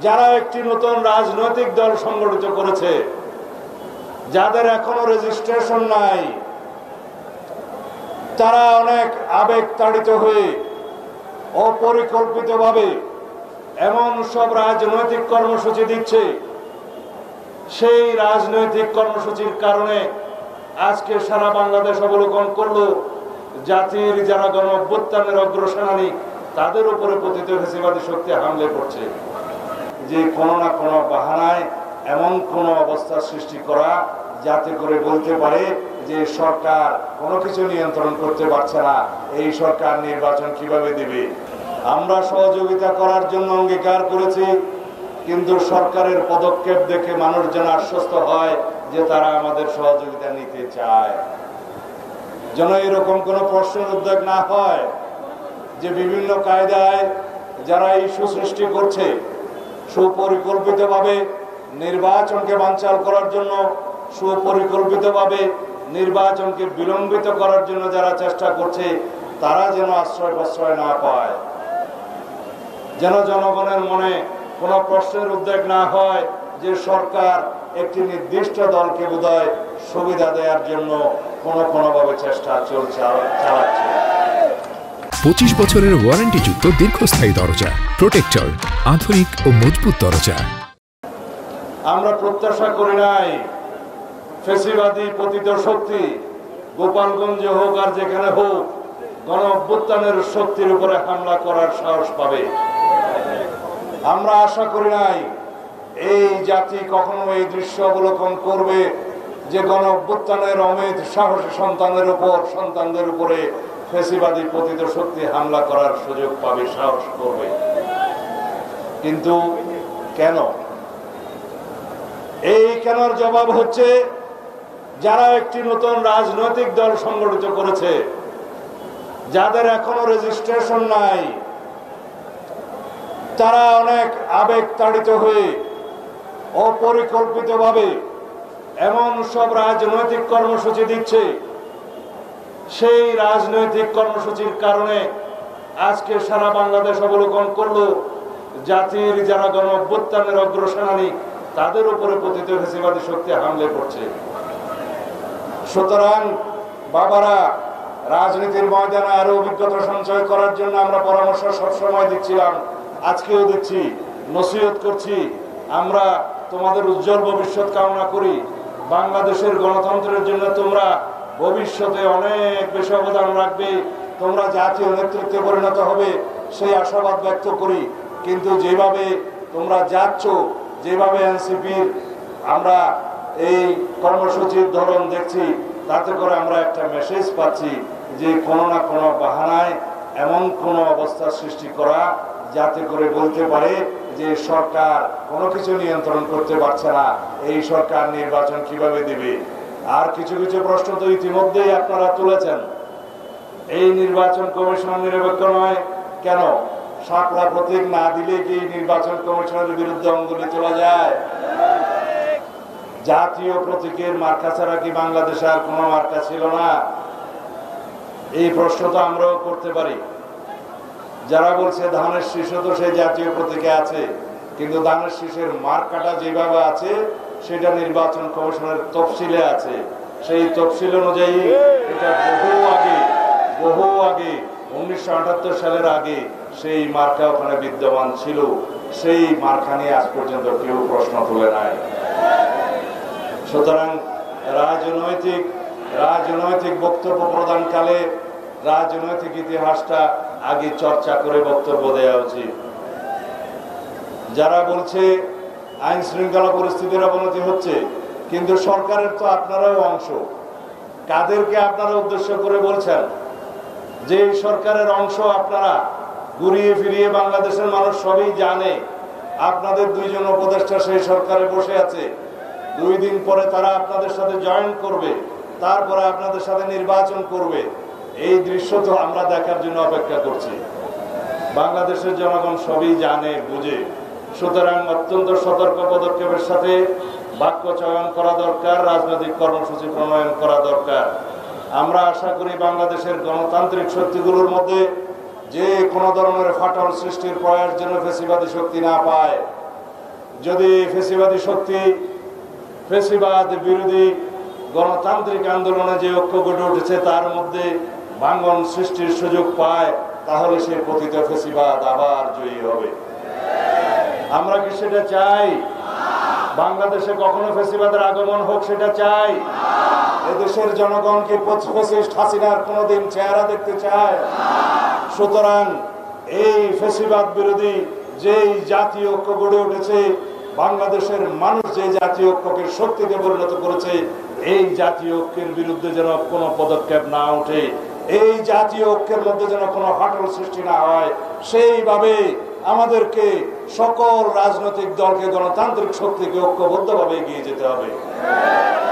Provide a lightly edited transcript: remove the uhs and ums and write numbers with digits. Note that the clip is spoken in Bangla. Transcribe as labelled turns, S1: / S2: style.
S1: যারা একটি নতুন রাজনৈতিক দল সংগঠিত করেছে, যাদের এখনো রেজিস্ট্রেশন নাই, তারা অনেক আবেগ তাড়িত হয়ে অপরিকল্পিতভাবে এমন সব রাজনৈতিক কর্মসূচি দিচ্ছে, সেই রাজনৈতিক কর্মসূচির কারণে আজকে সারা বাংলাদেশ অবলোকন করলো জাতির যারা গণ অভ্যুত্থানের অগ্রসেনানী, তাদের উপরে পতিত ফ্যাসিবাদী শক্তি হামলে পড়ছে। যে কোনো না কোনো বাহানায় এমন কোন অবস্থা সৃষ্টি করা, যাতে করে বলতে পারে যে সরকার কোনো কিছু নিয়ন্ত্রণ করতে পারছে না, এই সরকার নির্বাচন কিভাবে দিবে। আমরা সহযোগিতা করার জন্য অঙ্গীকার করেছি, কিন্তু সরকারের পদক্ষেপ দেখে মানুষ যেন আশ্বস্ত হয় যে তারা আমাদের সহযোগিতা নিতে চায়। যেন এরকম কোনো প্রশ্নের উদ্যোগ না হয় যে বিভিন্ন কায়দায় যারা ইস্যু সৃষ্টি করছে, সুপরিকল্পিতভাবে নির্বাচনকে বানচাল করার জন্য, সুপরিকল্পিতভাবে নির্বাচনকে বিলম্বিত করার জন্য যারা চেষ্টা করছে, তারা যেন আশ্রয় প্রশ্রয় না পায়। যেন জনগণের মনে কোনো প্রশ্নের উদ্বেগ না হয় যে সরকার একটি নির্দিষ্ট দলকে বোধহয় সুবিধা দেওয়ার জন্য কোনোভাবে চেষ্টা চালাচ্ছে।
S2: 25 বছরের ওয়ারেন্টিযুক্ত দীর্ঘস্থায়ী দরজা প্রোটেক্টর, আধুনিক ও মজবুত দরজা।
S1: আমরা প্রত্যাশা করি নাই ফ্যাসিবাদী পতিত শক্তি গোপালগঞ্জে হোক আর যেখানে হোক গণ অভ্যুত্থানের শক্তির উপরে হামলা করার সাহস পাবে। আমরা আশা করি নাই এই জাতি কখনো এই দৃশ্য অবলোকন করবে যে গণ অভ্যুত্থানের অমিত সাহসী সন্তানদের উপরে ফ্যাসিবাদী পতিত শক্তি হামলা করার সুযোগ পাবে, সাহস করবে। কিন্তু কেন? এই কেনর জবাব হচ্ছে যারা একটি নতুন রাজনৈতিক দল সংগঠিত করেছে, যাদের এখনো রেজিস্ট্রেশন নাই, তারা অনেক আবেগ তাড়িত হয়ে অপরিকল্পিতভাবে এমন সব রাজনৈতিক কর্মসূচি দিচ্ছে, সেই রাজনৈতিক কর্মসূচির কারণে আজকে সারা বাংলাদেশ অবলোকন করলো জাতির যারা গণ অভ্যুত্থানের অগ্রসেনানী, তাদের উপরে পতিত ফ্যাসিবাদী শক্তি হামলে পড়ছে। সুতরাং বাবারা, রাজনীতির ময়দানে আরো অভিজ্ঞতা সঞ্চয় করার জন্য আমরা পরামর্শ সবসময় দিচ্ছিলাম, আজকেও দিচ্ছি, নসিহত করছি। আমরা তোমাদের উজ্জ্বল ভবিষ্যৎ কামনা করি। বাংলাদেশের গণতন্ত্রের জন্য তোমরা ভবিষ্যতে অনেক বেশি অবদান রাখবে, তোমরা জাতীয় নেতৃত্বে পরিণত হবে, সেই আশাবাদ ব্যক্ত করি। কিন্তু যেভাবে তোমরা যাচ্ছ, যেভাবে এনসিপির আমরা এই কর্মসূচির ধরন দেখছি, তাতে করে আমরা একটা মেসেজ পাচ্ছি যে কোনো না কোনো বাহানায় এমন কোনো অবস্থা সৃষ্টি করা, যাতে করে বলতে পারে যে সরকার কোনো কিছু নিয়ন্ত্রণ করতে পারছে না, এই সরকার নির্বাচন কিভাবে দিবে। আর কিছু কিছু প্রশ্ন তো ইতিমধ্যেই আপনারা তুলেছেন। এই নির্বাচন কমিশন নিরপেক্ষ নয় কেন? শাপলা প্রতীক না দিলে কি নির্বাচন কমিশনের বিরুদ্ধে অঙ্গুলি তোলা যায়? জাতীয় প্রতীকের মার্কা ছাড়া কি বাংলাদেশে আর কোনো মার্কা ছিল না? এই প্রশ্ন তো আমরাও করতে পারি। যারা বলছে ধানের শীষ তো সেই জাতীয় প্রতীকে আছে, কিন্তু ধানের শীষের মার্কাটা যেভাবে আছে সেটা নির্বাচন কমিশনের তফসিলে আছে। সেই তফসিল অনুযায়ী এটা বহু আগে 1978 সালের আগে সেই মার্কা ওখানে বিদ্যমান ছিল। সেই মার্কা নিয়ে আজ পর্যন্ত কেউ প্রশ্ন তুলে নাই। সুতরাং রাজনৈতিক বক্তব্য প্রদানকালে রাজনৈতিক ইতিহাসটা আগে চর্চা করে বক্তব্য দেওয়া উচিত। যারা বলছে আইন শৃঙ্খলা পরিস্থিতির অবনতি হচ্ছে, কিন্তু সরকারের তো আপনারাও অংশ। কাদেরকে আপনারা উদ্দেশ্য করে বলছেন যে সরকারের অংশ আপনারা? ঘুরিয়ে ফিরিয়ে বাংলাদেশের মানুষ সবই জানে আপনাদের দুইজন উপদেষ্টা সেই সরকারে বসে আছে। 2 দিন পরে তারা আপনাদের সাথে জয়েন করবে, তারপরে আপনাদের সাথে নির্বাচন করবে। এই দৃশ্য তো আমরা দেখার জন্য অপেক্ষা করছি। বাংলাদেশের জনগণ সবই জানে, বুঝে। সুতরাং অত্যন্ত সতর্ক পদক্ষেপের সাথে বাক্য চয়ন করা দরকার, রাজনৈতিক কর্মসূচি প্রণয়ন করা দরকার। আমরা আশা করি বাংলাদেশের গণতান্ত্রিক শক্তিগুলোর মধ্যে যে কোনো ধরনের ফাটল সৃষ্টির প্রয়াস যেন ফ্যাসিবাদী শক্তি না পায়, যদি ফেসিবাদী শক্তি, ফেসিবাদ বিরোধী গণতান্ত্রিক আন্দোলনে যে ঐক্য গড়ে উঠেছে তার মধ্যে ভাঙন সৃষ্টির সুযোগ পায়, তাহলে সেই পতিত ফেসিবাদ আবার জয়ী হবে। আমরা কি সেটা চাই? বাংলাদেশে কখনো ফেসিবাদের আগমন হোক সেটা চাই? এদেশের জনগণ কি ফ্যাসিস্ট হাসিনার কোনোদিন চেহারা দেখতে চায়? সুতরাং এই ফেসিবাদ বিরোধী যেই জাতীয় ঐক্য গড়ে উঠেছে, বাংলাদেশের মানুষ যে জাতীয় ঐক্যকে শক্তিতে পরিণত করেছে, এই জাতীয় ঐক্যের বিরুদ্ধে যেন কোনো পদক্ষেপ না ওঠে, এই জাতীয় ঐক্যের মধ্যে যেন কোনো ফাটল সৃষ্টি না হয়, সেইভাবে আমাদেরকে সকল রাজনৈতিক দলকে, গণতান্ত্রিক শক্তিকে ঐক্যবদ্ধভাবে এগিয়ে যেতে হবে।